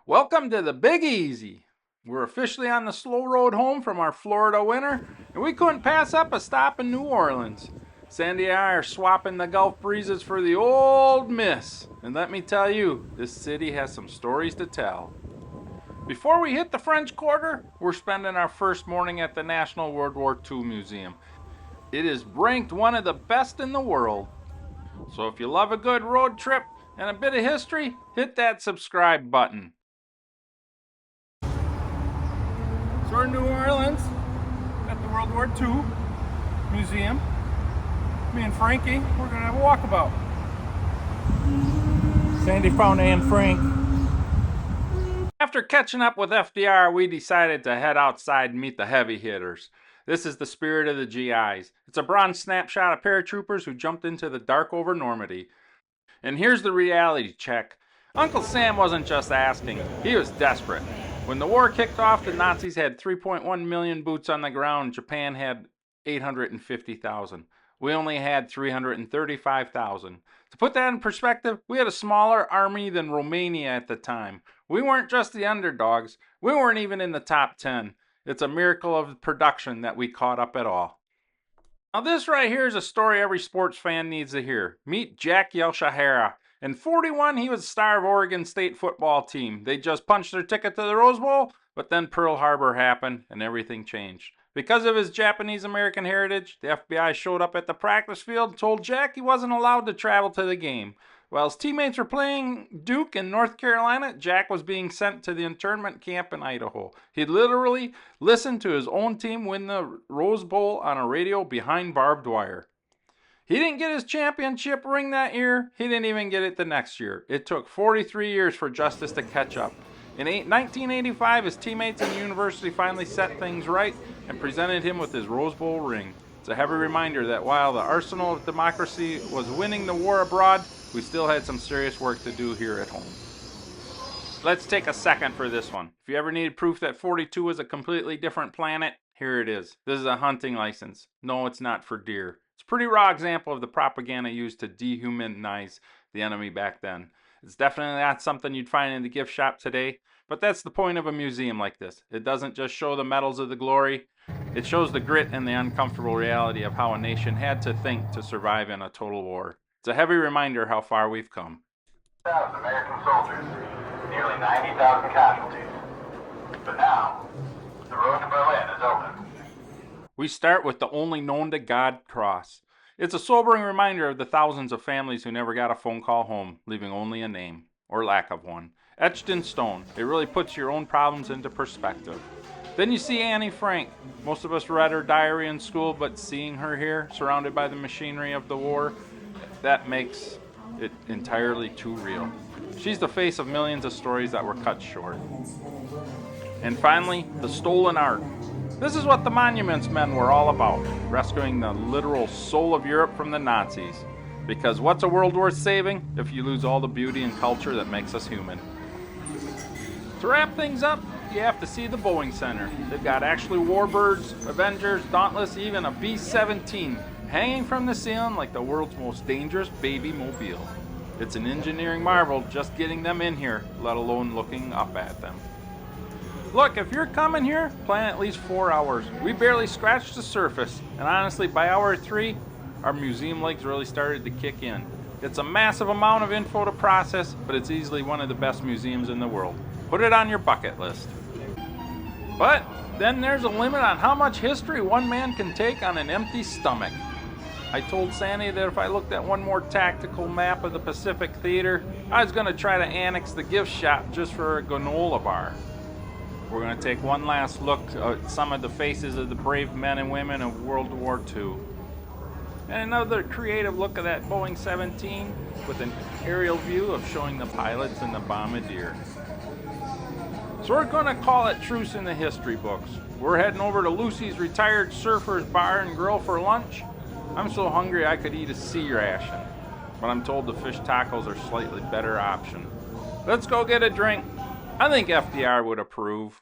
Welcome to the Big Easy. We're officially on the slow road home from our Florida winter, and we couldn't pass up a stop in New Orleans. Sandy and I are swapping the Gulf breezes for the Old Miss, and let me tell you, this city has some stories to tell. Before we hit the French Quarter, we're spending our first morning at the National WWII Museum. It is ranked one of the best in the world. So if you love a good road trip and a bit of history, hit that subscribe button. So we're in New Orleans at the World War II Museum. Me and Frankie, we're gonna have a walkabout. Sandy found Anne Frank. After catching up with FDR, we decided to head outside and meet the heavy hitters. This is the spirit of the GIs. It's a bronze snapshot of paratroopers who jumped into the dark over Normandy. And here's the reality check. Uncle Sam wasn't just asking, he was desperate. When the war kicked off, the Nazis had 3.1 million boots on the ground. Japan had 850,000. We only had 335,000. To put that in perspective, we had a smaller army than Romania at the time. We weren't just the underdogs. We weren't even in the top 10. It's a miracle of production that we caught up at all. Now this right here is a story every sports fan needs to hear. Meet Jack Yoshihara. In 41, he was the star of Oregon State football team. They just punched their ticket to the Rose Bowl, but then Pearl Harbor happened and everything changed. Because of his Japanese-American heritage, the FBI showed up at the practice field and told Jack he wasn't allowed to travel to the game. While his teammates were playing Duke in North Carolina, Jack was being sent to the internment camp in Idaho. He literally listened to his own team win the Rose Bowl on a radio behind barbed wire. He didn't get his championship ring that year. He didn't even get it the next year. It took 43 years for justice to catch up. In 1985, his teammates in the university finally set things right and presented him with his Rose Bowl ring. It's a heavy reminder that while the arsenal of democracy was winning the war abroad, we still had some serious work to do here at home. Let's take a second for this one. If you ever needed proof that 42 is a completely different planet, here it is. This is a hunting license. No, it's not for deer. It's a pretty raw example of the propaganda used to dehumanize the enemy back then. It's definitely not something you'd find in the gift shop today, but that's the point of a museum like this. It doesn't just show the medals of the glory, it shows the grit and the uncomfortable reality of how a nation had to think to survive in a total war. It's a heavy reminder how far we've come. 1,000 American soldiers, nearly 90,000 casualties. But now, the road to Berlin is open. We start with the only known to God cross. It's a sobering reminder of the thousands of families who never got a phone call home, leaving only a name, or lack of one. Etched in stone, it really puts your own problems into perspective. Then you see Annie Frank. Most of us read her diary in school, but seeing her here, surrounded by the machinery of the war, that makes it entirely too real. She's the face of millions of stories that were cut short. And finally, the stolen art. This is what the Monuments Men were all about, rescuing the literal soul of Europe from the Nazis. Because what's a world worth saving if you lose all the beauty and culture that makes us human? To wrap things up, you have to see the Boeing Center. They've got actually warbirds, Avengers, Dauntless, even a B-17 hanging from the ceiling like the world's most dangerous baby mobile. It's an engineering marvel just getting them in here, let alone looking up at them. Look, if you're coming here, plan at least 4 hours. We barely scratched the surface, and honestly, by hour 3, our museum legs really started to kick in. It's a massive amount of info to process, but it's easily one of the best museums in the world. Put it on your bucket list. But then there's a limit on how much history one man can take on an empty stomach. I told Sandy that if I looked at one more tactical map of the Pacific Theater, I was going to try to annex the gift shop just for a granola bar. We're going to take one last look at some of the faces of the brave men and women of World War II. And another creative look at that Boeing 17 with an aerial view of showing the pilots and the bombardier. So we're going to call it truce in the history books. We're heading over to Lucy's Retired Surfers Bar and Grill for lunch. I'm so hungry I could eat a sea ration, but I'm told the fish tacos are a slightly better option. Let's go get a drink. I think FDR would approve.